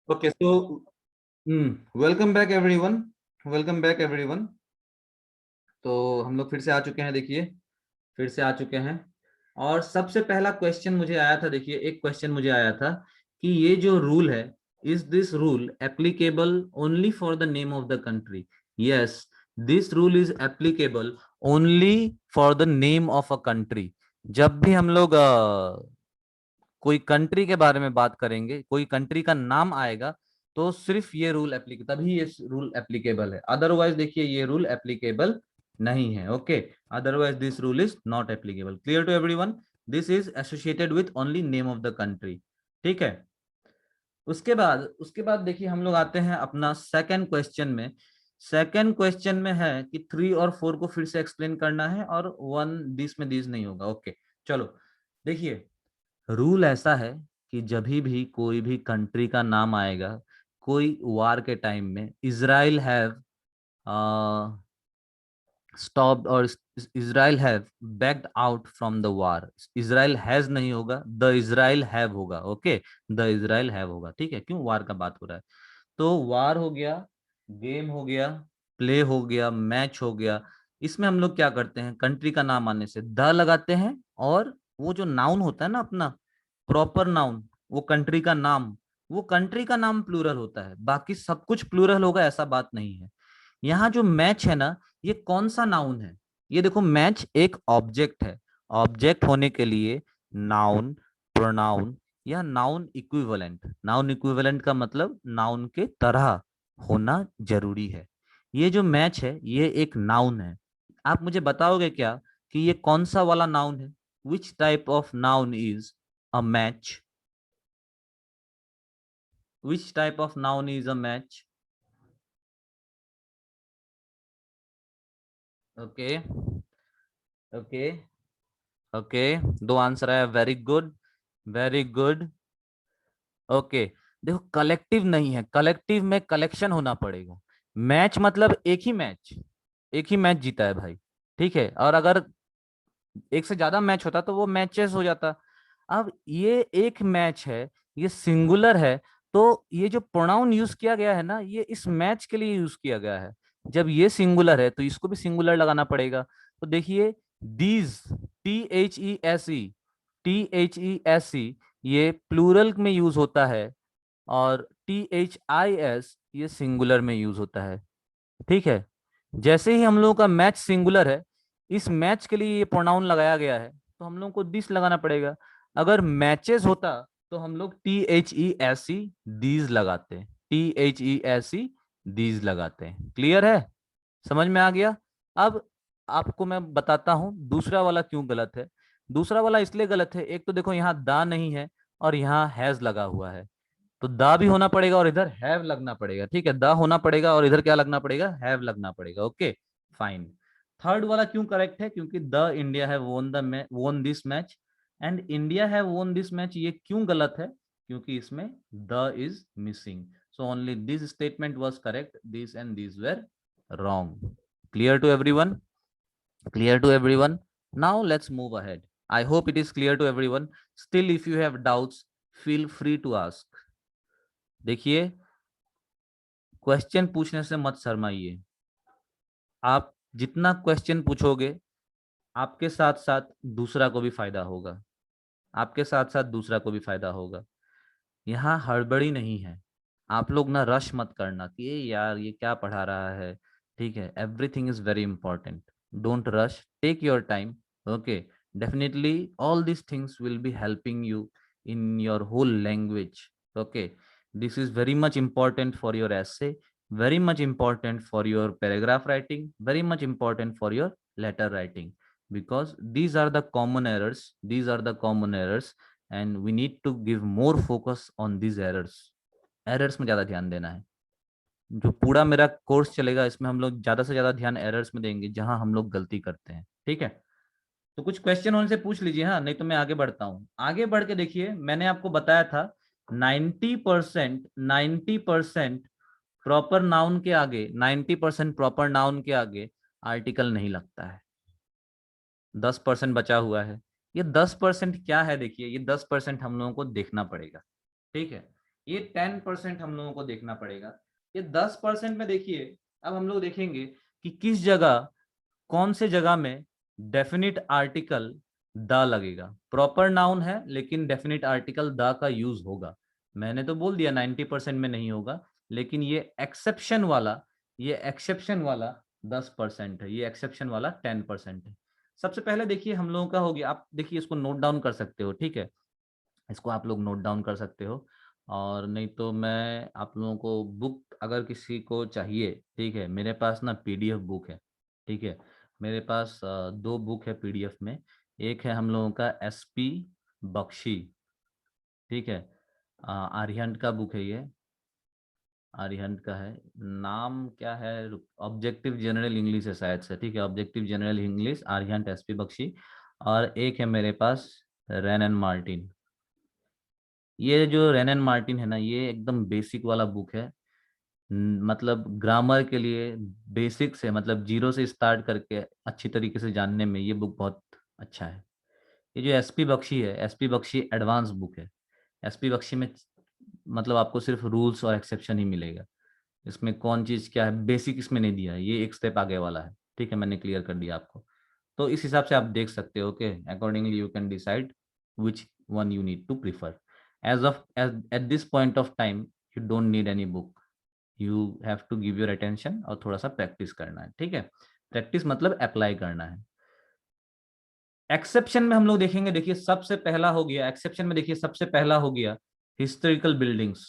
Okay, so welcome back everyone. Welcome back everyone. तो हम लोग फिर से आ चुके हैं, देखिए फिर से आ चुके हैं। और सबसे पहला क्वेश्चन मुझे आया था, देखिए एक क्वेश्चन मुझे आया था कि ये जो रूल है, is this rule applicable only for the name of the country? Yes, this rule is applicable only for the name of a country. जब भी हम लोग कोई कंट्री के बारे में बात करेंगे, कोई कंट्री का नाम आएगा, तो सिर्फ ये रूल एप्लीकेबल, तभी ये रूल एप्लीकेबल है। अदरवाइज देखिए ये रूल एप्लीकेबल नहीं है। Okay, otherwise this rule is not applicable. Clear to everyone? This is associated with only name of the country. ठीक है। उसके बाद देखिए हम लोग आते हैं अपना सेकंड क्वेश्चन में। सेकंड क्वेश्चन में है कि 3 और 4 को फिर से एक्सप्लेन करना है और 1 दिस में दिस नहीं होगा। ओके, चलो देखिए, रूल ऐसा है कि जब भी कोई भी कंट्री का नाम आएगा, कोई वार के टाइम में, इजराइल हैव स्टॉप्ड और Israel have backed out from the war. Israel has नहीं होगा, द इजराइल हैव होगा। ओके, द इजराइल हैव होगा। ठीक है, क्यों? वार का बात हो रहा है। तो वार हो गया, गेम हो गया, प्ले हो गया, मैच हो गया। इसमें हम लोग क्या करते हैं, कंट्री का नाम आने से द लगाते हैं, और वो जो नाउन होता है ना अपना प्रॉपर नाउन, वो कंट्री का नाम, वो कंट्री का नाम प्लूरल होता है। बाकी सब कुछ प्लूरल होगा ऐसा बात नहीं है। यहाँ जो मैच है ना, ये कौन सा नाउन है? ये देखो, मैच एक ऑब्जेक्ट है। ऑब्जेक्ट होने के लिए नाउन, प्रोनाउन या नाउन इक्विवेलेंट, नाउन इक्विवेलेंट का मतलब नाउन के तरह होना जरूरी है। ये जो मैच है ये एक नाउन है। आप मुझे बताओगे क्या कि ये कौन सा वाला नाउन है? Which type of noun is a match? Which type of noun is a match? Okay, okay, okay, दो आंसर है। Very good, very good. Okay, देखो कलेक्टिव नहीं है, कलेक्टिव में कलेक्शन होना पड़ेगा। मैच मतलब एक ही मैच, एक ही मैच जीता है भाई। ठीक है, और अगर एक से ज्यादा मैच होता तो वो मैचेस हो जाता। अब ये एक मैच है, ये सिंगुलर है, तो ये जो प्रोनाउन यूज किया गया है ना, ये इस मैच के लिए यूज किया गया है। जब ये सिंगुलर है तो इसको भी सिंगुलर लगाना पड़ेगा। तो देखिए, दीज, THESE, THESE ये प्लूरल में यूज होता है, और THIS ये सिंगुलर में यूज होता है। ठीक है, जैसे ही हम लोगों का मैच सिंगुलर है, इस मैच के लिए ये प्रोनाउन लगाया गया है, तो हम लोगों को दिस लगाना पड़ेगा। अगर मैचेस होता तो हम लोग THESE दीज लगाते, THESE दीज लगाते हैं। क्लियर है? समझ में आ गया? अब आपको मैं बताता हूं दूसरा वाला क्यों गलत है। दूसरा वाला इसलिए गलत है, एक तो देखो यहाँ दा नहीं है और यहाँ हैज लगा हुआ है, तो दा भी होना पड़ेगा और इधर हैव लगना पड़ेगा। ठीक है, दा होना पड़ेगा और इधर क्या लगना पड़ेगा, हैव लगना पड़ेगा। Okay, fine. थर्ड वाला क्यों करेक्ट है? क्योंकि the India have won the won this match and India have won this match. ये क्यों गलत है? क्योंकि इसमें the is missing. So only this statement was correct, this and this were wrong. Clear to everyone? Clear to everyone? Now let's move ahead. I hope it is clear to everyone. Still, if you have doubts, feel free to ask. देखिए, question पूछने से मत शर्माइए। आप जितना question पूछोगे, आपके साथ साथ दूसरा को भी फायदा होगा, आपके साथ साथ दूसरा को भी फायदा होगा। यहाँ हड़बड़ी नहीं है। आप लोग ना रश मत करना कि ये यार ये क्या पढ़ा रहा है। ठीक है, everything is very important. Don't rush, take your time. Okay, definitely all these things will be helping you in your whole language. Okay, this is very much important for your essay, very much important for your paragraph writing, very much important for your letter writing, because these are the common errors, these are the common errors, and we need to give more focus on these errors. Errors में ज्यादा ध्यान देना है। जो पूरा मेरा course चलेगा इसमें हम लोग ज्यादा से ज्यादा ध्यान एरर्स में देंगे, जहां हम लोग गलती करते हैं। ठीक है, तो कुछ क्वेश्चन उनसे पूछ लीजिए, हाँ, नहीं तो मैं आगे बढ़ता हूँ। आगे बढ़ के देखिए, मैंने आपको बताया था 90% प्रॉपर नाउन के आगे, 90% प्रॉपर नाउन के आगे आर्टिकल नहीं लगता है। 10% बचा हुआ है। ये 10% क्या है? देखिए, ये 10% हम लोगों को देखना पड़ेगा। ठीक है, ये 10% हम लोगों को देखना पड़ेगा। ये 10% में देखिए, अब हम लोग देखेंगे कि किस जगह, कौन से जगह में डेफिनिट आर्टिकल द लगेगा। प्रॉपर नाउन है लेकिन डेफिनिट आर्टिकल द का यूज होगा। मैंने तो बोल दिया 90% में नहीं होगा, लेकिन ये एक्सेप्शन वाला 10% है, ये एक्सेप्शन वाला 10% है। सबसे पहले देखिए हम लोगों का हो गया, आप देखिए इसको नोट डाउन कर सकते हो, ठीक है, इसको आप लोग नोट डाउन कर सकते हो। और नहीं तो मैं आप लोगों को बुक अगर किसी को चाहिए, ठीक है, मेरे पास ना पीडीएफ बुक है, ठीक है, मेरे पास दो बुक है पीडीएफ में। एक है हम लोगों का एसपी बख्शी, ठीक है, आर्यहंट का बुक है ये, आर्यहंट का है। नाम क्या है, ऑब्जेक्टिव जनरल इंग्लिश है शायद से, ठीक है, objective general English, Arihant, SP Bakshi. और एक है मेरे पास रेन एंड मार्टिन। ये जो रेन एंड मार्टिन है ना, ये एकदम बेसिक वाला बुक है। मतलब ग्रामर के लिए बेसिक से, मतलब जीरो से स्टार्ट करके अच्छी तरीके से जानने में ये बुक बहुत अच्छा है। ये जो एसपी बख्शी है, एसपी बख्शी एडवांस बुक है। एसपी बख्शी में मतलब आपको सिर्फ रूल्स और एक्सेप्शन ही मिलेगा। इसमें कौन चीज क्या है बेसिक इसमें नहीं दिया है, ये एक स्टेप आगे वाला है, ठीक है, मैंने क्लियर कर दिया आपको। तो इस हिसाब से आप देख सकते हो, okay, accordingly you can decide which one you need to prefer. As at this point of time you don't need any book, you have to give your attention और थोड़ा सा प्रैक्टिस करना है, ठीक है। प्रैक्टिस मतलब अप्लाई करना है। एक्सेप्शन में हम लोग देखेंगे, देखिए सबसे पहला हो गया एक्सेप्शन में, देखिए सबसे पहला हो गया हिस्टोरिकल बिल्डिंग्स।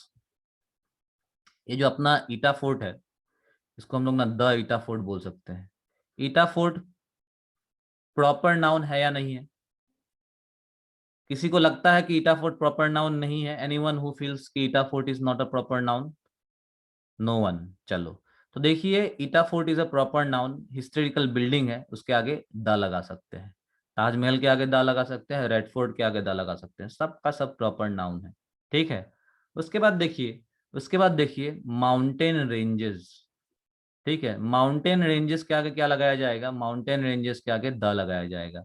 ये जो अपना ईटा फोर्ट है, इसको हम लोग ना द ईटा फोर्ट बोल सकते हैं। ईटा फोर्ट प्रॉपर नाउन है या नहीं है? किसी को लगता है कि ईटा फोर्ट प्रॉपर नाउन नहीं है? एनीवन हु फील्स कि Ita Fort is not a proper noun? No one. चलो, तो देखिए Ita Fort is a proper noun, historical building है, उसके आगे द लगा सकते हैं। ताजमहल के आगे द लगा सकते हैं, रेड फोर्ट के आगे द लगा सकते हैं, सबका सब प्रॉपर नाउन है, ठीक है। उसके बाद देखिए, माउंटेन रेंजेस, ठीक है, माउंटेन रेंजेस के आगे क्या लगाया जाएगा? माउंटेन रेंजेस के आगे द लगाया जाएगा।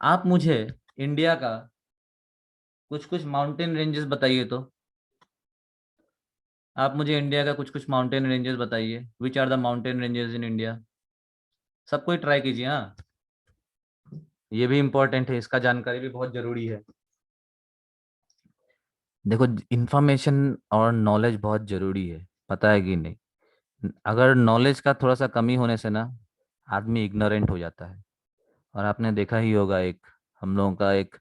आप मुझे इंडिया का कुछ कुछ माउंटेन रेंजेस बताइए तो, आप मुझे इंडिया का कुछ कुछ माउंटेन रेंजेस बताइए, which are the mountain ranges in India. सबको ही ट्राई कीजिए, हाँ, ये भी इंपॉर्टेंट है, इसका जानकारी भी बहुत जरूरी है। देखो, इंफॉर्मेशन और नॉलेज बहुत जरूरी है, पता है कि नहीं? अगर नॉलेज का थोड़ा सा कमी होने से ना आदमी इग्नोरेंट हो जाता है। और आपने देखा ही होगा, एक हम लोगों का एक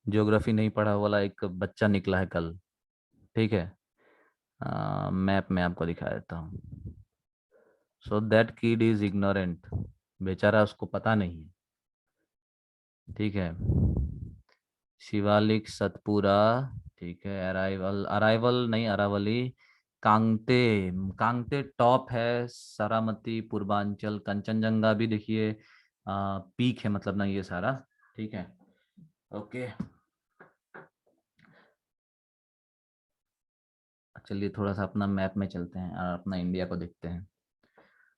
ज्योग्राफी नहीं पढ़ा वाला एक बच्चा निकला है कल, ठीक है, मैप में आपको दिखा देता हूँ। So that kid is ignorant, बेचारा, उसको पता नहीं है, ठीक है। शिवालिक, सतपुरा, ठीक है, अराइवल, अराइवल नहीं, अरावली, कांगते, कांगते टॉप है, सारामती, पूर्वांचल, कंचनजंगा भी देखिए पीक है, मतलब ना ये सारा, ठीक है, ओके। चलिए थोड़ा सा अपना मैप में चलते हैं और अपना इंडिया को देखते हैं।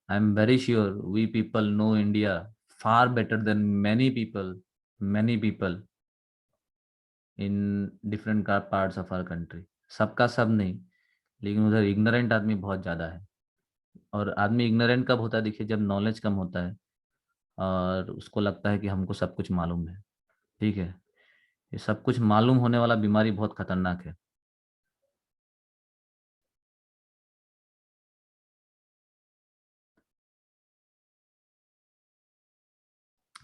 I am very sure we people know India far better than many people in different parts of our country. सबका सब नहीं, लेकिन उधर इग्नोरेंट आदमी बहुत ज़्यादा है। और आदमी इग्नोरेंट कब होता है? देखिए, जब नॉलेज कम होता है और उसको लगता है कि हमको सब कुछ मालूम है, ठीक है। ये सब कुछ मालूम होने वाला बीमारी बहुत खतरनाक है।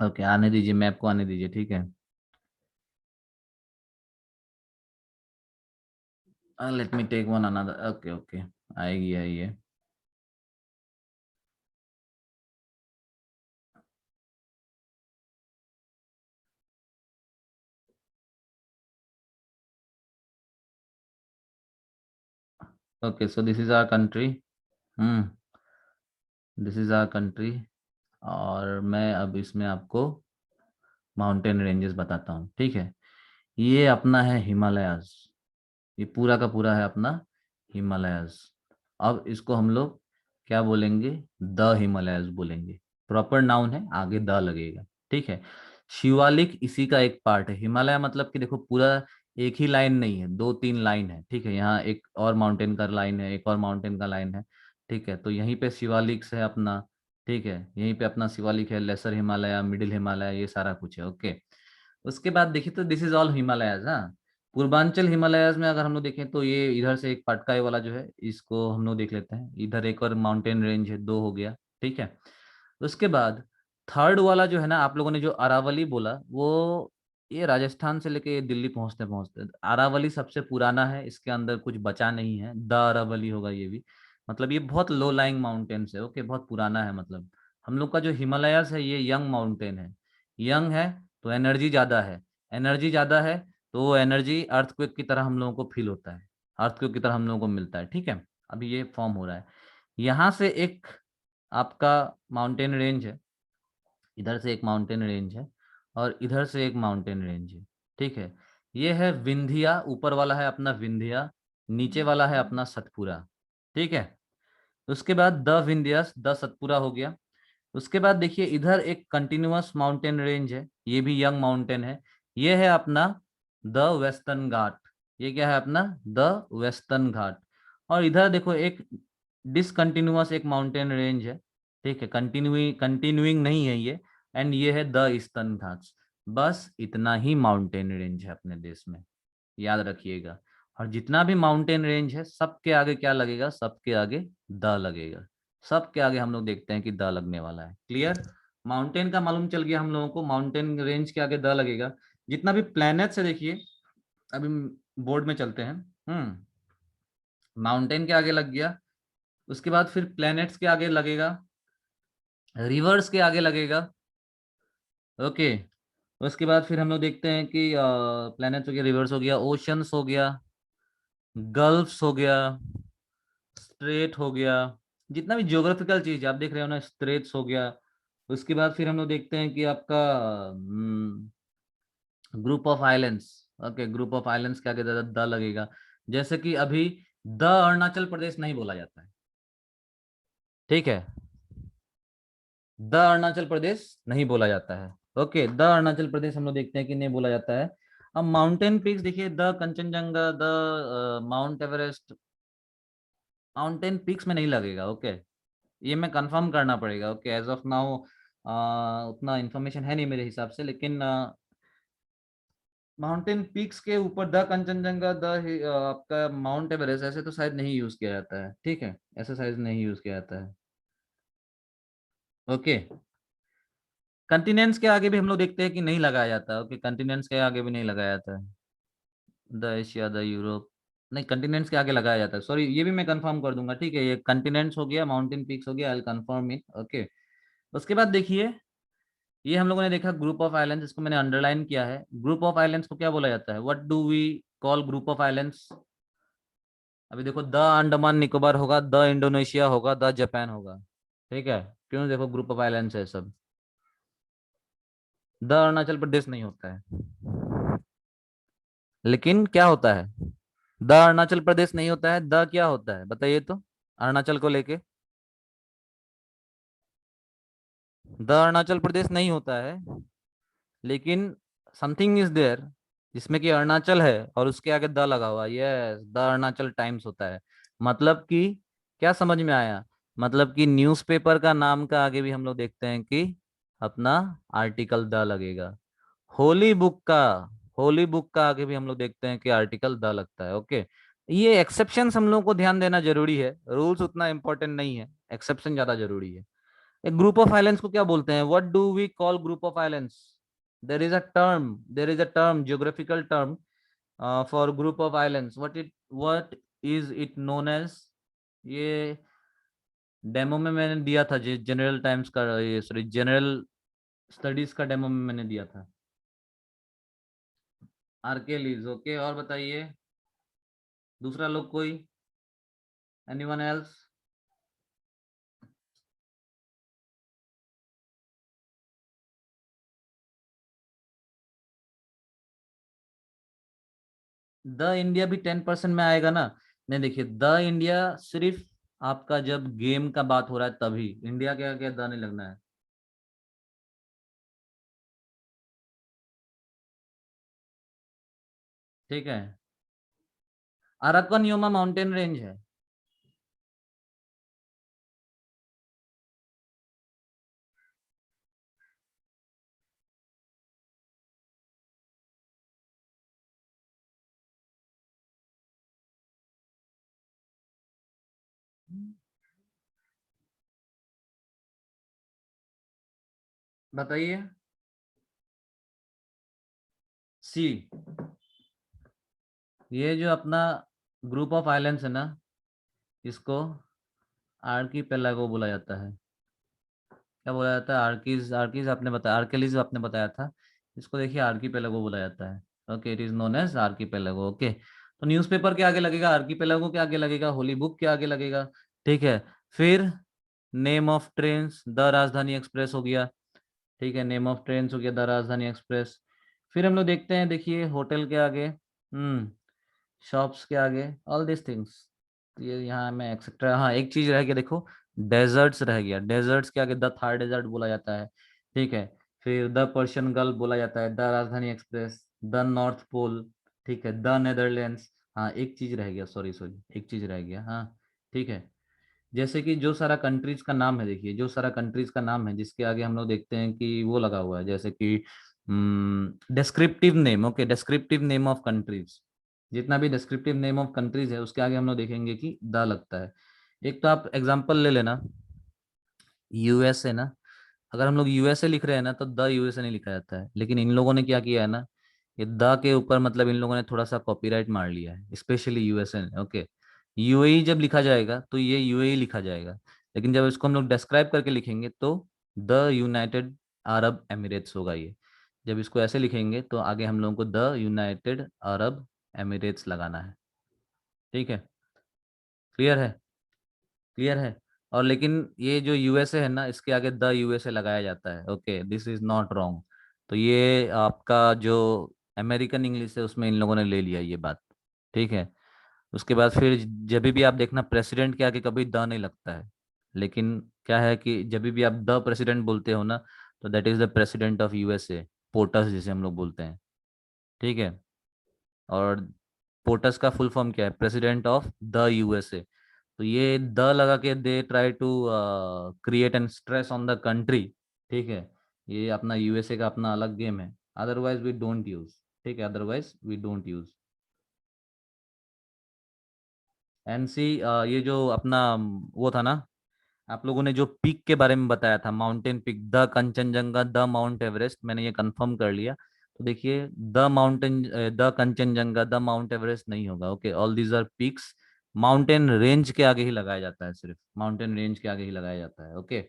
ओके, आने दीजिए, मैप को आने दीजिए, ठीक है। Let me take one another, okay okay, आएगी आइए। Okay, so this is our country. Hmm, this is our country. और मैं अब इसमें आपको माउंटेन रेंजेस बताता हूँ, ठीक है। ये अपना है हिमालयाज, ये पूरा का पूरा है अपना हिमालयाज। अब इसको हम लोग क्या बोलेंगे? द हिमालयाज बोलेंगे। प्रॉपर नाउन है, आगे द लगेगा, ठीक है। शिवालिक इसी का एक पार्ट है। हिमालय मतलब कि देखो पूरा एक ही लाइन नहीं है, दो तीन लाइन है, ठीक है। यहाँ एक और माउंटेन का लाइन है, एक और माउंटेन का लाइन है, ठीक है। तो यहीं पे शिवालिक है अपना, ठीक है, यहीं पे अपना शिवालिक है, लेसर हिमालय, मिडिल हिमालय, ये सारा कुछ है, ओके। उसके बाद देखिए तो दिस इज ऑल हिमालयाज, हाँ। पूर्वांचल हिमालयाज में अगर हम लोग देखें तो ये इधर से एक पटकाई वाला जो है, इसको हम लोग देख लेते हैं। इधर एक और माउंटेन रेंज है, दो हो गया, ठीक है। उसके बाद थर्ड वाला जो है ना, आप लोगों ने जो अरावली बोला, वो ये राजस्थान से लेके दिल्ली पहुंचते पहुंचते अरावली सबसे पुराना है, इसके अंदर कुछ बचा नहीं है। द अरावली होगा ये भी, मतलब ये बहुत लो लाइंग माउंटेन्स है, ओके, बहुत पुराना है। मतलब हम लोग का जो हिमालयास है ये यंग माउंटेन है, यंग है तो एनर्जी ज्यादा है, एनर्जी ज्यादा है तो वो एनर्जी अर्थक्वेक की तरह हम लोगों को फील होता है, अर्थक्वेक की तरह हम लोगों को मिलता है, ठीक है। अभी ये फॉर्म हो रहा है। यहाँ से एक आपका माउंटेन रेंज है, इधर से एक माउंटेन रेंज है, और इधर से एक माउंटेन रेंज है, ठीक है। ये है विंध्या, ऊपर वाला है अपना विंध्या, नीचे वाला है अपना सतपुरा, ठीक है। उसके बाद द विंध्यस, द सतपुरा हो गया। उसके बाद देखिए इधर एक कंटिन्यूअस माउंटेन रेंज है, ये भी यंग माउंटेन है, ये है अपना द वेस्टर्न घाट। ये क्या है अपना द वेस्टर्न घाट। और इधर देखो एक डिसकंटिन्यूअस एक माउंटेन रेंज है, ठीक है, कंटिन्यूइंग कंटिन्यूइंग नहीं है ये, एंड ये है द ईस्टर्न घाट्स। बस इतना ही माउंटेन रेंज है अपने देश में, याद रखिएगा। और जितना भी माउंटेन रेंज है सबके आगे क्या लगेगा, सबके आगे द लगेगा, सबके आगे हम लोग देखते हैं कि द लगने वाला है। क्लियर? माउंटेन का मालूम चल गया हम लोगों को, माउंटेन रेंज के आगे द लगेगा। जितना भी प्लैनेट्स है देखिए, अभी बोर्ड में चलते हैं। माउंटेन के आगे लग गया, उसके बाद फिर प्लैनेट्स के आगे लगेगा, रिवर्स के आगे लगेगा, ओके। उसके बाद फिर हम लोग देखते हैं कि प्लैनेट्स हो गया, रिवर्स हो गया, ओशंस हो गया, गल्फ्स हो गया, स्ट्रेट हो गया, जितना भी ज्योग्राफिकल चीज है आप देख रहे हो ना, स्ट्रेट्स हो गया। उसके बाद फिर हम लोग देखते हैं कि आपका group of islands, okay, group of islands के आगे द लगेगा। जैसे कि अभी द अरुणाचल प्रदेश नहीं बोला जाता है, ठीक है, द अरुणाचल प्रदेश नहीं बोला जाता है, ओके। द अरुणाचल प्रदेश हम लोग देखते हैं कि नहीं बोला जाता है। अब माउंटेन पीक्स देखिए, the Kanchenjunga, the Mount Everest, mountain peaks में नहीं लगेगा, ओके। ये मैं कंफर्म करना पड़ेगा, ओके। एज ऑफ नाउ उतना इन्फॉर्मेशन है नहीं मेरे हिसाब से, लेकिन माउंटेन पीक्स के ऊपर द कंचनजंगा, आपका माउंट एवरेस्ट, ऐसे तो शायद नहीं यूज किया जाता है, ठीक है, ऐसे शायद नहीं यूज किया जाता है, ओके। कंटिनेंट्स के आगे भी हम लोग देखते हैं कि नहीं लगाया जाता, ओके, कंटिनेंट्स के आगे भी नहीं लगाया जाता है, द एशिया, द यूरोप, नहीं, कंटिनेंट्स के आगे लगाया जाता है, सॉरी, ये भी मैं कंफर्म कर दूंगा, ठीक है। ये कंटिनेंट्स हो गया, माउंटेन पीक्स हो गया, I will confirm it, okay. उसके बाद देखिए, ये हम लोगों ने देखा ग्रुप ऑफ आइलैंड्स, इसको मैंने अंडरलाइन किया है। ग्रुप ऑफ आइलैंड्स को क्या बोला जाता है, what do we call group of islands? अभी देखो, द अंडमान निकोबार होगा, द इंडोनेशिया होगा, द जापान होगा, ठीक है। क्यों? देखो ग्रुप ऑफ आइलैंड्स है सब। द अरुणाचल प्रदेश नहीं होता है, लेकिन क्या होता है, द अरुणाचल प्रदेश नहीं होता है, द क्या होता है बताइए तो, अरुणाचल को लेके द अरुणाचल प्रदेश नहीं होता है, लेकिन समथिंग इज देयर जिसमें कि अरुणाचल है और उसके आगे द लगा हुआ, यस, द अरुणाचल टाइम्स होता है। मतलब कि क्या समझ में आया, मतलब कि न्यूज़पेपर का नाम का आगे भी हम लोग देखते हैं कि अपना आर्टिकल द लगेगा। होली बुक का, होली बुक का आगे भी हम लोग देखते हैं कि आर्टिकल द लगता है, ओके। ये एक्सेप्शंस हम लोग को ध्यान देना जरूरी है, रूल्स उतना इंपॉर्टेंट नहीं है, एक्सेप्शन ज्यादा जरूरी है। एक ग्रुप ऑफ आइलैंड्स को क्या बोलते हैं, what do we call group of islands? There is a term, geographical term for group of islands, what is it known as? ये डेमो में मैंने दिया था, जनरल टाइम्स का, ये सॉरी, जनरल स्टडीज का डेमो में मैंने दिया था, आर्केलीज, ओके। और बताइए दूसरा लोग कोई, एनीवन एल्स? द इंडिया भी 10% में आएगा ना? नहीं, देखिए, द इंडिया सिर्फ आपका जब गेम का बात हो रहा है तभी इंडिया क्या क्या द नहीं लगना है। ठीक है, अराकनयोमा माउंटेन रेंज है। बताइए। सी, ये जो अपना ग्रुप ऑफ आइलैंड्स है ना, इसको आर्कीपेलागो बोला जाता है। क्या बोला जाता है? आर्कीज, आर्कीज आपने बताया, आर्केलिज आपने बताया था। इसको देखिए आर्कीपेलागो बोला जाता है। Okay, it is known as archipelago. Okay, तो न्यूज़पेपर के आगे लगेगा, आर्कीपेलागो के आगे लगेगा, होली बुक के आगे लगेगा। ठीक है, फिर नेम ऑफ ट्रेन्स, द राजधानी एक्सप्रेस हो गया। ठीक है, नेम ऑफ ट्रेन्स हो गया द राजधानी एक्सप्रेस। फिर हम लोग देखते हैं, देखिए होटल के आगे, शॉप्स के आगे, ऑल दिस थिंग्स। ये यहाँ में एक्सेट्रा, हाँ एक चीज रह गया देखो, डेजर्ट्स रह गया। डेजर्ट्स के आगे द थार डेजर्ट बोला जाता है। ठीक है, फिर द पर्शियन गल्फ बोला जाता है, द राजधानी एक्सप्रेस, द नॉर्थ पोल। ठीक है, द नेदरलैंड्स। हाँ एक चीज रह गया, सॉरी सॉरी, एक चीज रह गया। हाँ ठीक है, जैसे कि जो सारा कंट्रीज का नाम है, देखिए जो सारा कंट्रीज का नाम है जिसके आगे हम लोग देखते हैं कि वो लगा हुआ है, जैसे कि descriptive name. Okay, descriptive name of countries, जितना भी डिस्क्रिप्टिव नेम ऑफ कंट्रीज है उसके आगे हम लोग देखेंगे कि द लगता है। एक तो आप एग्जांपल ले लेना, यूएसए ना, अगर हम लोग यूएसए लिख रहे हैं ना तो द यूएसए नहीं लिखा जाता है, लेकिन इन लोगों ने क्या किया है ना, ये द के ऊपर मतलब इन लोगों ने थोड़ा सा कॉपीराइट मार लिया है, स्पेशली यूएसए ने। ओके, यूएई जब लिखा जाएगा तो ये यूएई लिखा जाएगा, लेकिन जब इसको हम लोग डिस्क्राइब करके लिखेंगे तो द यूनाइटेड अरब एमिरेट्स होगा ये। जब इसको ऐसे लिखेंगे तो आगे हम लोगों को द यूनाइटेड अरब एमिरेट्स लगाना है। ठीक है, क्लियर है? क्लियर है? और लेकिन ये जो यूएसए है ना, इसके आगे द यूएसए लगाया जाता है। Okay, this is not wrong. तो ये आपका जो अमेरिकन इंग्लिश है उसमें इन लोगों ने ले लिया ये बात। ठीक है, उसके बाद फिर जब भी आप देखना, प्रेसिडेंट के आगे कभी द नहीं लगता है, लेकिन क्या है कि जब भी आप द प्रेसिडेंट बोलते हो ना, तो that is the president of USA, POTUS जिसे हम लोग बोलते हैं। ठीक है, और पोटस का फुल फॉर्म क्या है? President of the USA. तो ये द लगा के they try to create and stress on the country. ठीक है, ये अपना यूएसए का अपना अलग गेम है, अदरवाइज वी डोंट यूज। ठीक है, otherwise we don't use NC. ये जो अपना वो था ना, आप लोगों ने जो पीक के बारे में बताया था, mountain peak, the Kanchenjunga, the Mount Everest, मैंने ये कंफर्म कर लिया। तो देखिए the mountain, the Kanchenjunga, the Mount Everest नहीं होगा। Okay, all these are peaks. Mountain range के आगे ही लगाया जाता है, सिर्फ माउंटेन रेंज के आगे ही लगाया जाता है। ओके,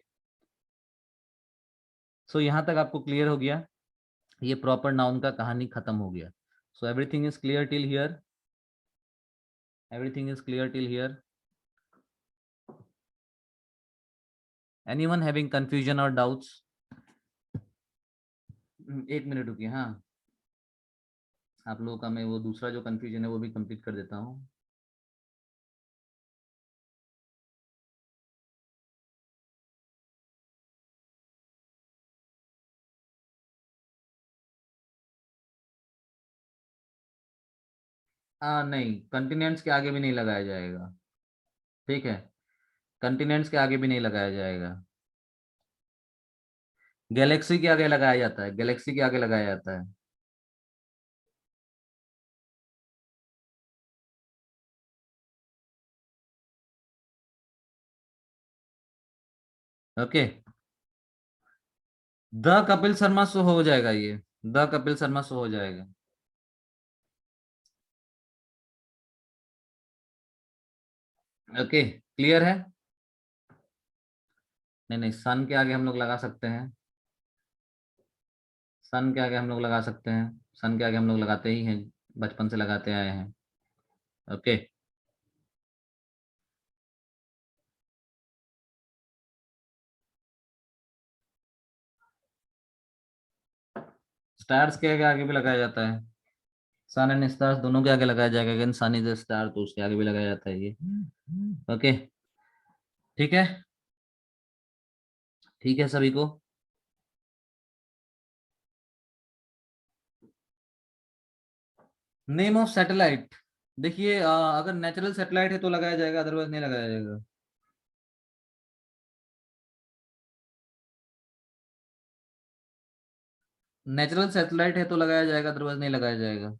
सो यहाँ तक आपको क्लियर हो गया, ये प्रॉपर नाउन का कहानी खत्म हो गया। So everything is clear till here, everything is clear till here. Anyone having confusion और डाउट्स? एक मिनट रुकिए, हाँ, आप लोगों का मैं वो दूसरा जो कंफ्यूजन है वो भी कंप्लीट कर देता हूँ। नहीं, कंटिनेंट्स के आगे भी नहीं लगाया जाएगा। ठीक है, कंटिनेंट्स के आगे भी नहीं लगाया जाएगा। गैलेक्सी के आगे लगाया जाता है, गैलेक्सी के आगे लगाया जाता है। Okay, the Kapil Sharma show हो जाएगा ये, द कपिल शर्मा शो हो जाएगा। ओके, क्लियर है? नहीं नहीं, सन के आगे हम लोग लगा सकते हैं, सन के आगे हम लोग लगा सकते हैं, सन के आगे हम लोग लगाते ही हैं, बचपन से लगाते आए हैं। ओके, स्टार्स के आगे आगे भी लगाया जाता है, सन एंड स्टार्स दोनों के आगे लगाया जाएगा, again sun is a star तो उसके आगे भी लगाया जाता है ये। ओके, ठीक है, ठीक है सभी को। नेम ऑफ सैटेलाइट, देखिए अगर नेचुरल सैटेलाइट है तो लगाया जाएगा, अदरवाइज नहीं लगाया जाएगा। नेचुरल सैटेलाइट है तो लगाया जाएगा, अदरवाइज नहीं लगाया जाएगा।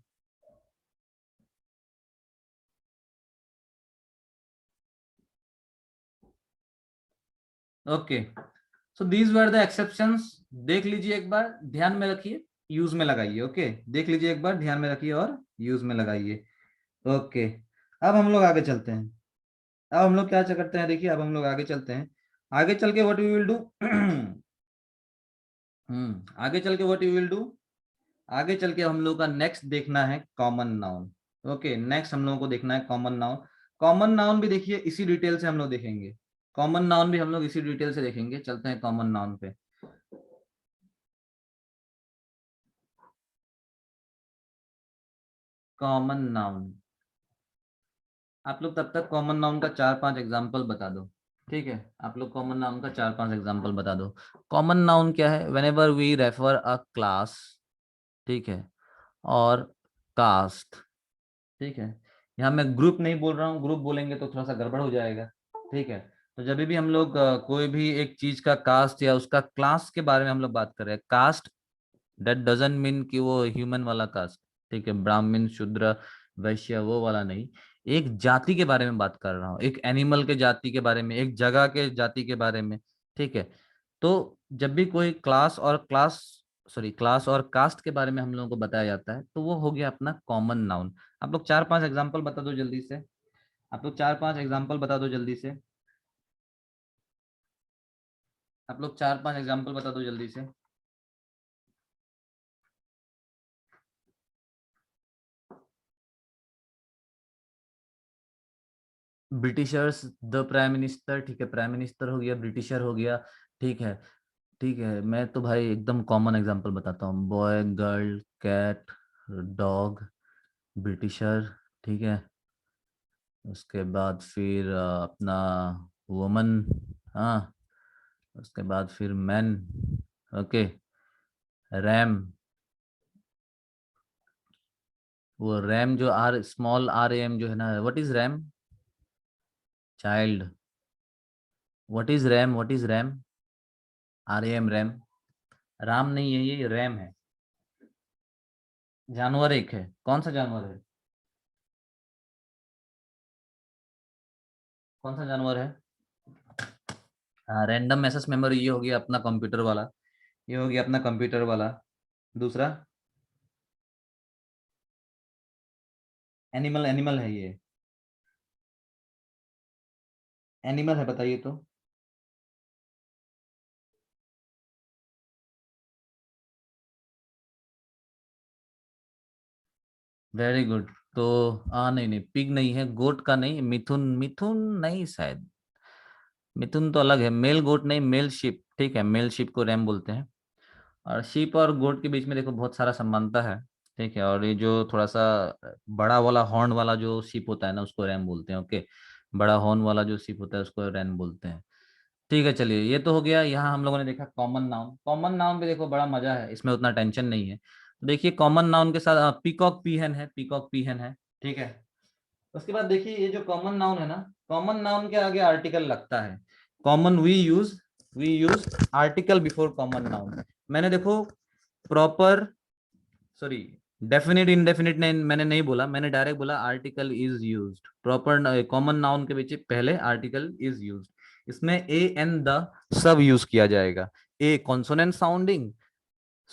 Okay, so these were the exceptions. देख लीजिए एक बार, ध्यान में रखिए, यूज में लगाइए। ओके, देख लीजिए एक बार, ध्यान में रखिए और यूज में लगाइए। ओके, अब हम लोग आगे चलते हैं। अब हम लोग क्या करते हैं, देखिए अब हम लोग आगे चलते हैं। आगे चल के व्हाट वी विल डू आगे चल के व्हाट वी विल डू, आगे चल के हम लोग का नेक्स्ट देखना है कॉमन नाउन। ओके, नेक्स्ट हम लोगों को देखना है कॉमन नाउन। कॉमन नाउन भी देखिए इसी डिटेल से हम लोग देखेंगे। कॉमन नाउन भी हम लोग इसी डिटेल से देखेंगे। चलते हैं कॉमन नाउन पे। कॉमन नाउन, आप लोग तब तक कॉमन नाउन का चार पांच एग्जाम्पल बता दो। ठीक है, आप लोग कॉमन नाउन का चार पांच एग्जाम्पल बता दो। कॉमन नाउन क्या है? Whenever we refer a class, ठीक है, और कास्ट, ठीक है। यहाँ मैं ग्रुप नहीं बोल रहा हूँ, ग्रुप बोलेंगे तो थोड़ा सा गड़बड़ हो जाएगा। ठीक है, तो जब भी हम लोग कोई भी एक चीज का कास्ट या उसका क्लास के बारे में हम लोग बात कर रहे हैं, कास्ट दैट डजंट मीन कि वो ह्यूमन वाला कास्ट, ठीक है, ब्राह्मण शूद्र वैश्य वो वाला नहीं। एक जाति के बारे में बात कर रहा हूँ, एक एनिमल के जाति के बारे में, एक जगह के जाति के बारे में। ठीक है, तो जब भी कोई क्लास और कास्ट के बारे में हम लोगों को बताया जाता है तो वो हो गया अपना कॉमन नाउन। आप लोग चार पांच एग्जाम्पल बता दो जल्दी से। आप लोग चार पांच एग्जाम्पल बता दो जल्दी से। आप लोग चार पांच एग्जाम्पल बता दो जल्दी से। ब्रिटिशर्स, द प्राइम मिनिस्टर, ठीक है, प्राइम मिनिस्टर हो गया, ब्रिटिशर हो गया। ठीक है, ठीक है, मैं तो भाई एकदम कॉमन एग्जांपल बताता हूँ, boy girl cat dog Britisher. ठीक है, उसके बाद फिर अपना वुमन, हाँ, उसके बाद फिर मैन। ओके, रैम, वो रैम जो are small R A M जो है ना, what is ram? Child. What is ram? What is ram? R A M, ram. Ram नहीं है, ये रैम है। जानवर एक है, कौन सा जानवर है? कौन सा जानवर है? हाँ, रैंडम एक्सेस मेमोरी, ये हो गया अपना कंप्यूटर वाला। ये हो गया अपना कंप्यूटर वाला। दूसरा, एनिमल, एनिमल है ये, एनिमल है, बताइए तो। Very good. तो नहीं नहीं, पिग नहीं है, गोट का नहीं, मिथुन, मिथुन नहीं शायद, मिथुन तो अलग है, मेल गोट नहीं, मेल शिप, ठीक है, मेल शिप को रैम बोलते हैं। और शीप और गोट के बीच में देखो बहुत सारा समानता है। ठीक है, और ये जो थोड़ा सा बड़ा वाला हॉर्न वाला जो शीप होता है ना, उसको रैम बोलते हैं। ओके, बड़ा हॉर्न वाला जो शीप होता है उसको रैम बोलते हैं। ठीक है, चलिए, ये तो हो गया। यहाँ हम लोगों ने देखा कॉमन नाउन। कॉमन नाउन पे देखो बड़ा मजा है, इसमें उतना टेंशन नहीं है। देखिए कॉमन नाउन के साथ पीकॉक पीहन है, पीकॉक पीहन है। ठीक है, उसके बाद देखिए ये जो कॉमन नाउन है ना, कॉमन नाउन के आगे आर्टिकल लगता है। Common we use article before common noun. मैंने देखो प्रॉपर, सॉरी, डेफिनेट इंडेफिनिट नहीं, मैंने नहीं बोला, मैंने डायरेक्ट बोला article is used. Proper common noun के पीछे पहले आर्टिकल इज यूज्ड। इसमें ए एन द सब यूज किया जाएगा। A consonant sounding,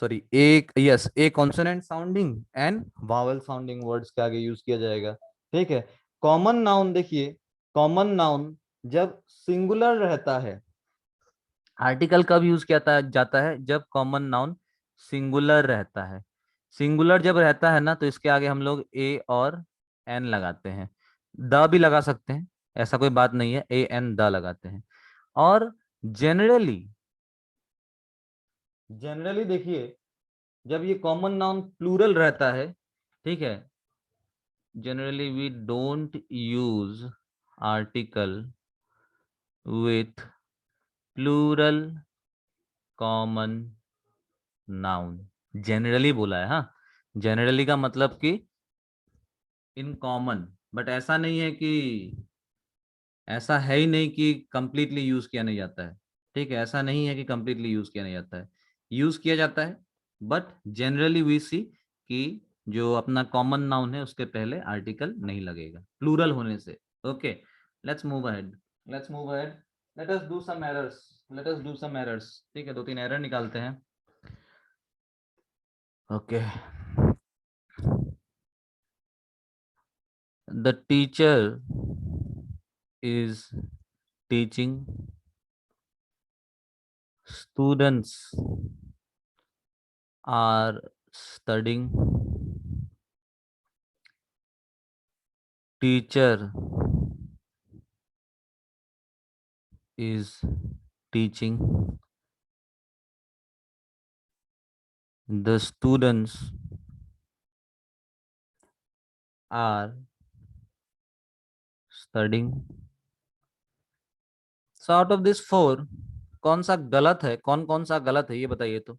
sorry, a, yes, a consonant sounding and vowel sounding words के आगे यूज किया जाएगा। ठीक है, कॉमन नाउन देखिए, कॉमन नाउन जब सिंगुलर रहता है, आर्टिकल कब यूज किया जाता है? जब कॉमन नाउन सिंगुलर रहता है। सिंगुलर जब रहता है ना, तो इसके आगे हम लोग ए और एन लगाते हैं। द भी लगा सकते हैं, ऐसा कोई बात नहीं है, ए एन द लगाते हैं। और जनरली, जनरली देखिए, जब ये कॉमन नाउन प्लूरल रहता है, ठीक है, generally we don't use article with plural common noun. Generally बोला है, हाँ, जनरली का मतलब कि इन कॉमन, बट ऐसा नहीं है कि, ऐसा है ही नहीं कि कंप्लीटली यूज किया नहीं जाता है। ठीक है, ऐसा नहीं है कि कंप्लीटली यूज किया नहीं जाता है, यूज किया जाता है, बट जनरली वी सी कि जो अपना कॉमन नाउन है उसके पहले आर्टिकल नहीं लगेगा प्लूरल होने से। Okay, let's move ahead, let's move ahead, let us do some errors, let us do some errors. ठीक है, दो तीन एरर निकालते हैं। Okay, the teacher is teaching, students are studying, teacher is teaching, the students are studying। So out of this four, कौन सा गलत है, कौन कौन सा गलत है ये बताइए, तो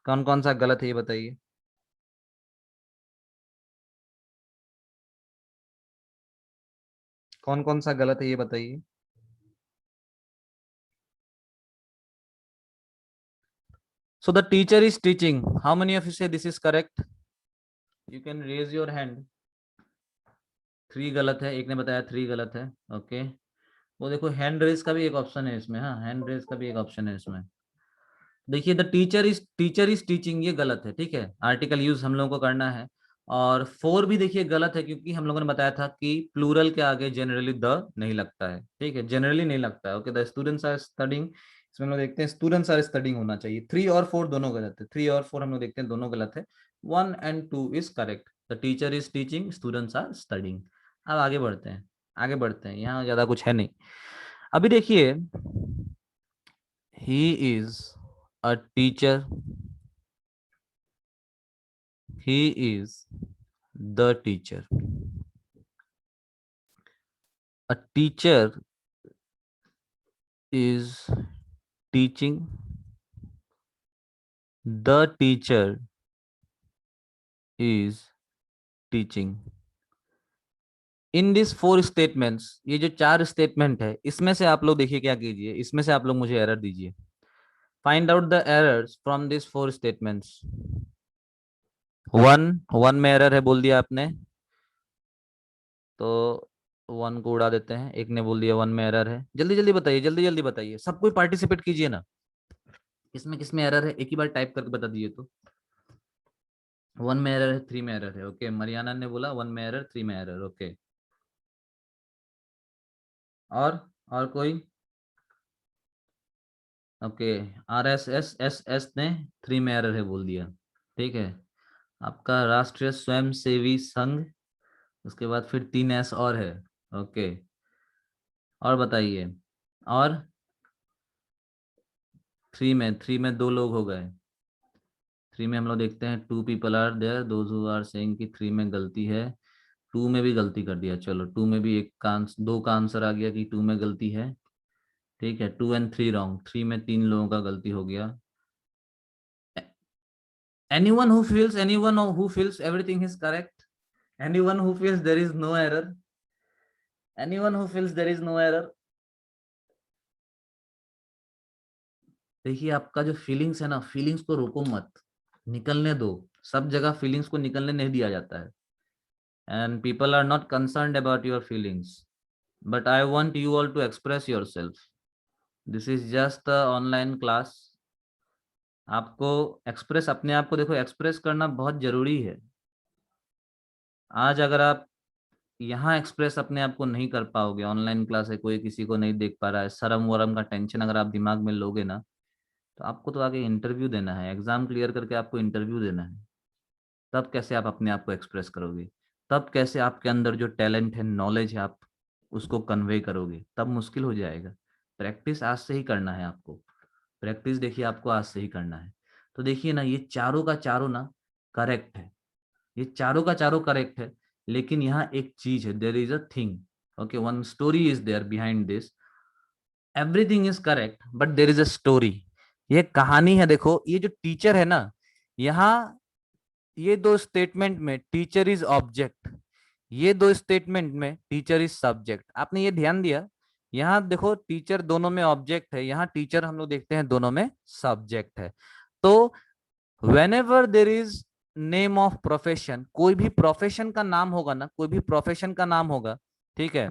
कौन कौन सा गलत है ये बताइए। कौन कौन सा गलत है ये बताइए। So the teacher is teaching. How many of you say this is correct? You can raise your hand. 3 गलत है, एक ने बताया 3 गलत है। ओके, वो देखो हैंड रेस का भी एक ऑप्शन है इसमें, हाँ हैंड रेस का भी एक ऑप्शन है इसमें। देखिए, द टीचर इज टीचिंग, ये गलत है। ठीक है, आर्टिकल यूज हम लोगों को करना है। और 4 भी देखिए गलत है, क्योंकि हम लोगों ने बताया था कि प्लूरल के आगे जनरली द नहीं लगता है। ठीक है, जनरली नहीं लगता है। Okay, the students are studying, इसमें हम लोग देखते हैं स्टूडेंट्स आर स्टडिंग होना चाहिए। 3 और 4 दोनों गलत है, 3 और 4 हम लोग देखते हैं दोनों गलत है। 1 and 2 is correct, the teacher is teaching, students are studying. अब आगे बढ़ते हैं, आगे बढ़ते हैं, यहाँ ज्यादा कुछ है नहीं। अभी देखिए, he is a teacher, he is the teacher। A teacher is teaching, the teacher is teaching। In this 4 statements, ये जो 4 स्टेटमेंट है, इसमें से आप लोग देखिए क्या कीजिए, इसमें से आप लोग मुझे एरर दीजिए। Find out the errors from this 4 statements. One में एरर है बोल दिया आपने, तो 1 को उड़ा देते हैं। एक ने बोल दिया 1 में एरर है। जल्दी जल्दी बताइए, जल्दी जल्दी बताइए, सब कोई पार्टिसिपेट कीजिए ना। किसमें किसमें एरर है एक ही बार टाइप करके बता दीजिए तो। 1 में एरर है, 3 में एरर है। ओके, मरियाना ने बोला 1 में एरर, 3 में एरर। ओके, और कोई। ओके, RSS ने 3 में एरर है बोल दिया। ठीक है, आपका राष्ट्रीय स्वयंसेवी संघ, उसके बाद फिर 3 S और है। ओके, और बताइए। और 3 में 2 लोग हो गए। 3 में हम लोग देखते हैं 2 people are there, those who are saying कि 3 में गलती है। 2 में भी गलती कर दिया, चलो 2 में भी एक का 2 का आंसर आ गया कि 2 में गलती है। ठीक है, 2 and 3 रॉन्ग, 3 में 3 लोगों का गलती हो गया। anyone who feels everything is correct, anyone who feels there is no error, anyone who feels there is no error। देखिए, आपका जो फीलिंग्स है ना, फीलिंग्स को रोको मत, निकलने दो। सब जगह फीलिंग्स को निकलने नहीं दिया जाता है, and people are not concerned about your feelings, but I want you all to express yourself। this is just a online class। आपको एक्सप्रेस, अपने आप को देखो एक्सप्रेस करना बहुत जरूरी है। आज अगर आप यहाँ एक्सप्रेस अपने आप को नहीं कर पाओगे, ऑनलाइन क्लास है, कोई किसी को नहीं देख पा रहा है, शर्म वरम का टेंशन अगर आप दिमाग में लोगे ना, तो आपको तो आगे इंटरव्यू देना है, एग्जाम क्लियर करके आपको इंटरव्यू देना है। तब कैसे आप अपने आप को एक्सप्रेस करोगे, तब कैसे आपके अंदर जो टैलेंट है, नॉलेज है, आप उसको कन्वे करोगे, तब मुश्किल हो जाएगा। प्रैक्टिस आज से ही करना है आपको, प्रैक्टिस देखिए आपको आज से ही करना है। तो देखिए ना, ये चारों का चारों ना करेक्ट है, ये चारों का चारों करेक्ट है। लेकिन यहाँ एक चीज है, there is a thing. Okay, one story is there behind this. Everything is correct but there is a story. ये कहानी है। देखो, ये जो टीचर है ना, यहाँ ये 2 स्टेटमेंट में टीचर इज ऑब्जेक्ट, ये दो स्टेटमेंट में टीचर इज सब्जेक्ट, आपने ये ध्यान दिया। यहाँ देखो टीचर दोनों में ऑब्जेक्ट है, यहाँ टीचर हम लोग देखते हैं दोनों में सब्जेक्ट है। तो whenever there is name of profession, कोई भी प्रोफेशन का नाम होगा ना, कोई भी प्रोफेशन का नाम होगा, ठीक है,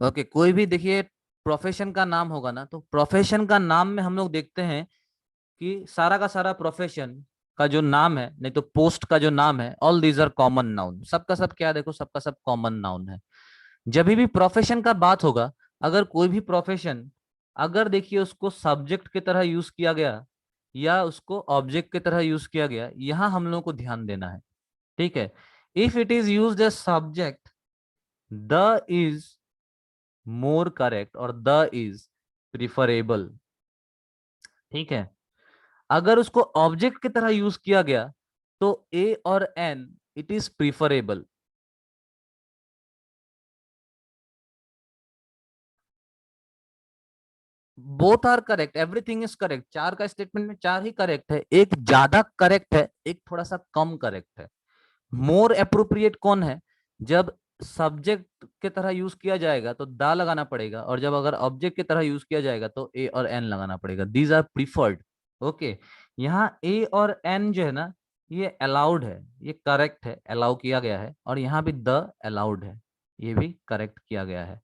ओके, कोई भी देखिए प्रोफेशन का नाम होगा ना, तो प्रोफेशन का नाम में हम लोग देखते हैं कि सारा का सारा प्रोफेशन का जो नाम है, नहीं तो पोस्ट का जो नाम है, all these are common noun, सबका सब क्या, देखो सबका सब कॉमन नाउन है। जब भी प्रोफेशन का बात होगा, अगर कोई भी प्रोफेशन, अगर देखिए उसको सब्जेक्ट की तरह यूज किया गया या उसको ऑब्जेक्ट की तरह यूज किया गया, यहां हम लोगों को ध्यान देना है, ठीक है। If it is used as subject, the is more correct और द इज प्रिफरेबल, ठीक है। अगर उसको ऑब्जेक्ट की तरह यूज किया गया तो ए और an, it is preferable. Both are correct, everything is correct, चार का स्टेटमेंट में चार ही करेक्ट है, एक ज्यादा करेक्ट है, एक थोड़ा सा कम करेक्ट है। मोर अप्रोप्रिएट कौन है, जब सब्जेक्ट की तरह यूज किया जाएगा तो दा लगाना पड़ेगा, और जब अगर ऑब्जेक्ट की तरह यूज किया जाएगा तो ए और एन लगाना पड़ेगा, दीज आर प्रीफर्ड। ओके, यहाँ ए और एन जो है ना, ये अलाउड है, ये करेक्ट है, अलाउ किया गया है, और यहाँ भी द अलाउड है, ये भी करेक्ट किया गया है।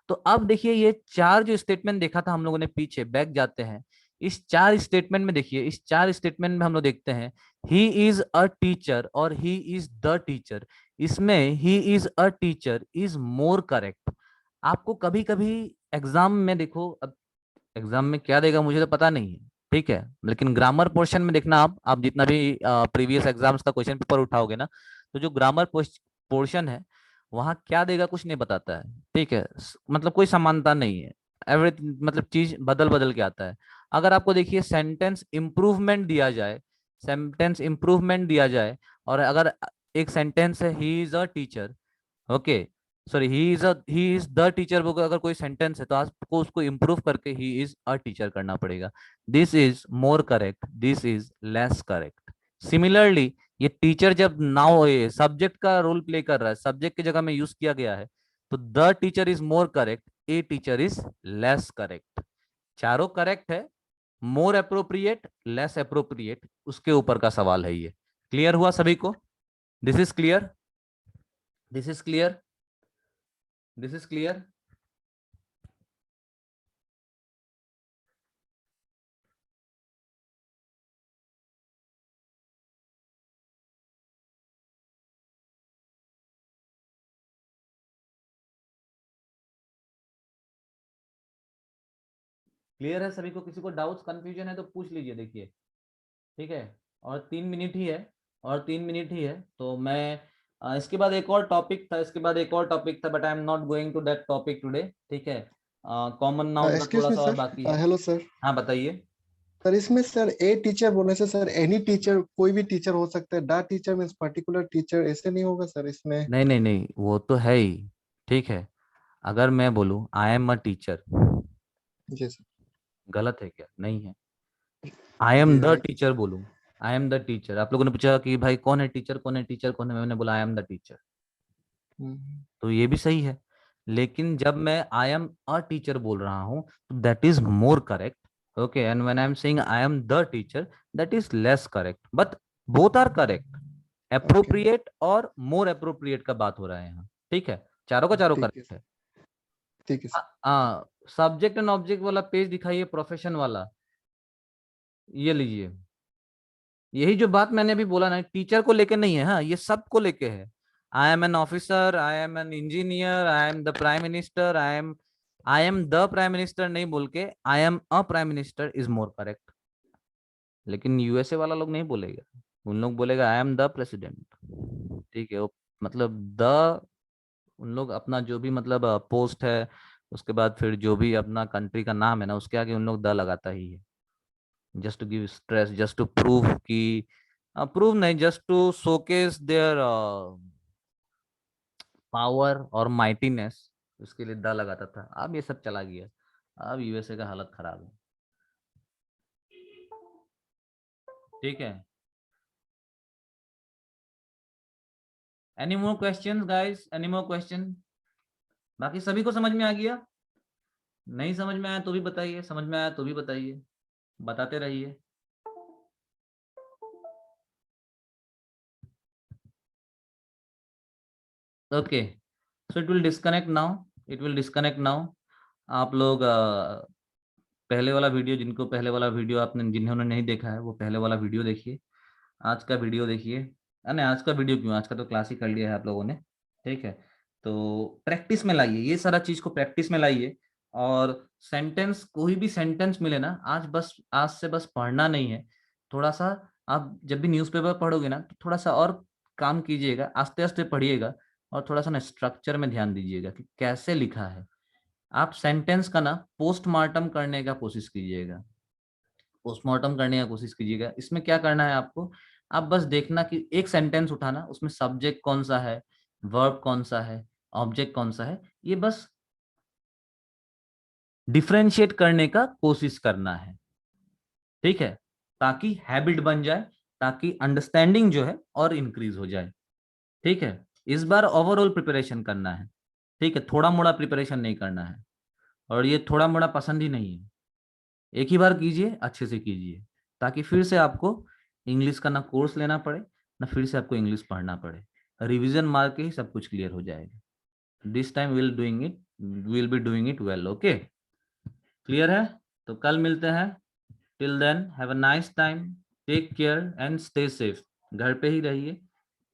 तो अब देखिए ये चार जो स्टेटमेंट देखा था हम लोगों ने, पीछे बैक जाते हैं, इस चार स्टेटमेंट में देखिए, इस चार स्टेटमेंट में हम लोग देखते हैं ही इज अ टीचर और ही इज द टीचर, इसमें he is a teacher is more correct. आपको कभी कभी एग्जाम में देखो, अब एग्जाम में क्या देगा मुझे तो पता नहीं है, ठीक है, लेकिन ग्रामर पोर्शन में देखना, आप जितना भी प्रीवियस एग्जाम्स का क्वेश्चन पेपर उठाओगे ना, तो जो ग्रामर पोर्शन है, वहां क्या देगा कुछ नहीं बताता है, ठीक है, मतलब कोई समानता नहीं है, एवरी मतलब चीज बदल बदल के आता है। अगर आपको देखिए सेंटेंस इंप्रूवमेंट दिया जाए, सेंटेंस इंप्रूवमेंट दिया जाए, और अगर एक सेंटेंस है he is a teacher, okay, sorry he is the teacher book, अगर कोई सेंटेंस है तो आपको उसको इंप्रूव करके ही इज अ टीचर करना पड़ेगा। This is more correct, this is less correct. Similarly ये टीचर जब नाउ सब्जेक्ट का रोल प्ले कर रहा है, सब्जेक्ट की जगह में यूज किया गया है, तो the teacher is more correct, a teacher is less correct. चारों करेक्ट है, मोर अप्रोप्रिएट लेस अप्रोप्रिएट उसके ऊपर का सवाल है ये। क्लियर हुआ सभी को? This is clear, this is clear, this is clear. Clear है सभी को? किसी को डाउट्स कंफ्यूजन है तो पूछ लीजिए, देखिए, ठीक है। और 3 मिनट ही है, और 3 मिनट ही है, तो मैं इसके बाद एक और टॉपिक था, इसके बाद एक और टॉपिक था, but I am not going to that topic today, ठीक है। कॉमन नाउन का एक्सक्यूज थोड़ा मी सा और सर। बाकी है। Hello sir. हाँ बताइए। सर इसमें सर ए टीचर बोलने से सर एनी टीचर कोई भी टीचर हो सकता है, दा टीचर मीन्स पर्टिकुलर टीचर, ऐसे नहीं होगा सर इसमें? नहीं नहीं नहीं, वो तो है ही, ठीक है। अगर मैं बोलूँ आई एम अ टीचर, जी सर। गलत है क्या? नहीं है। आई एम जी द राइट। टीचर बोलूँ, आई एम द टीचर, आप लोगों ने पूछा कि भाई कौन है टीचर, कौन है टीचर, कौन है, मैंने बोला आई एम द टीचर, तो ये भी सही है। लेकिन जब मैं आई एम अ टीचर बोल रहा हूं तो that is more correct, okay, and when I am saying I am the teacher, that is less correct, but both are correct. Okay. Appropriate और मोर अप्रोप्रिएट का बात हो रहा है यहाँ, ठीक है, चारों का चारों ठीक है करेक्ट है। ठीक है सर। हाँ, सब्जेक्ट एंड ऑब्जेक्ट वाला पेज दिखाइए, प्रोफेशन वाला, ये लीजिए। यही जो बात मैंने अभी बोला ना, टीचर को लेके नहीं है, हाँ, ये सबको लेके है। I M an officer, I am an engineer, I am the prime minister, I am the prime minister नहीं बोल के आई am a prime minister is more correct. लेकिन यूएसए वाला लोग नहीं बोलेगा, उन लोग बोलेगा आई एम द प्रेसिडेंट, ठीक है, वो मतलब द, उन लोग अपना जो भी मतलब पोस्ट है, उसके बाद फिर जो भी अपना कंट्री का नाम है ना, उसके आगे उन लोग द लगाता ही है, just to give stress, just to prove कि, प्रूव नहीं, just to showcase their power और माइटीनेस, उसके लिए द लगाता था। अब ये सब चला गया, अब यूएसए का हालत खराब है, ठीक है। Any more questions guys, any more question? बाकी सभी को समझ में आ गया? नहीं समझ में आया तो भी बताइए, समझ में आया तो भी बताइए, बताते रहिए। Okay, so it will disconnect now, it will disconnect now. आप लोग पहले वाला वीडियो, जिनको पहले वाला वीडियो आपने, जिन्होंने नहीं देखा है वो पहले वाला वीडियो देखिए, आज का वीडियो देखिए। अरे आज का वीडियो क्यों, आज का तो क्लास ही कर लिया है आप लोगों ने, ठीक है। तो प्रैक्टिस में लाइए, ये सारा चीज को प्रैक्टिस में लाइए। और सेंटेंस, कोई भी सेंटेंस मिले ना, आज से बस पढ़ना नहीं है, थोड़ा सा आप जब भी न्यूज़पेपर पढ़ोगे ना तो थोड़ा सा और काम कीजिएगा, आस्ते आस्ते पढ़िएगा, और थोड़ा सा ना स्ट्रक्चर में ध्यान दीजिएगा कि कैसे लिखा है। आप सेंटेंस का ना पोस्टमार्टम करने का कोशिश कीजिएगा, पोस्टमार्टम करने का कोशिश कीजिएगा। इसमें क्या करना है आपको, आप बस देखना कि एक सेंटेंस उठाना, उसमें सब्जेक्ट कौन सा है, वर्ब कौन सा है, ऑब्जेक्ट कौन सा है, ये बस डिफरेंशिएट करने का कोशिश करना है, ठीक है, ताकि हैबिट बन जाए, ताकि अंडरस्टैंडिंग जो है और इंक्रीज हो जाए, ठीक है। इस बार ओवरऑल प्रिपरेशन करना है, ठीक है, थोड़ा मोड़ा प्रिपरेशन नहीं करना है, और ये थोड़ा मोड़ा पसंद ही नहीं है। एक ही बार कीजिए, अच्छे से कीजिए, ताकि फिर से आपको इंग्लिश का ना कोर्स लेना पड़े, ना फिर से आपको इंग्लिश पढ़ना पड़े। रिवीजन मार के ही सब कुछ क्लियर हो जाएगा। This time will be doing it well. Okay, clear है? तो कल मिलते हैं। Till then have a nice time, take care and stay safe. घर पे ही रहिए,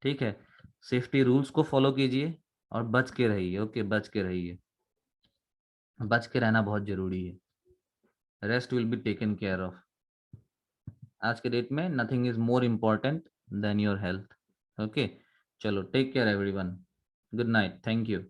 ठीक है, सेफ्टी रूल्स को फॉलो कीजिए और बच के रहिए। ओके, बच के रहिए, बच के रहना बहुत जरूरी है। Rest will be taken care of. आज के डेट में nothing is more important than your health. Okay, चलो take care everyone, good night, thank you.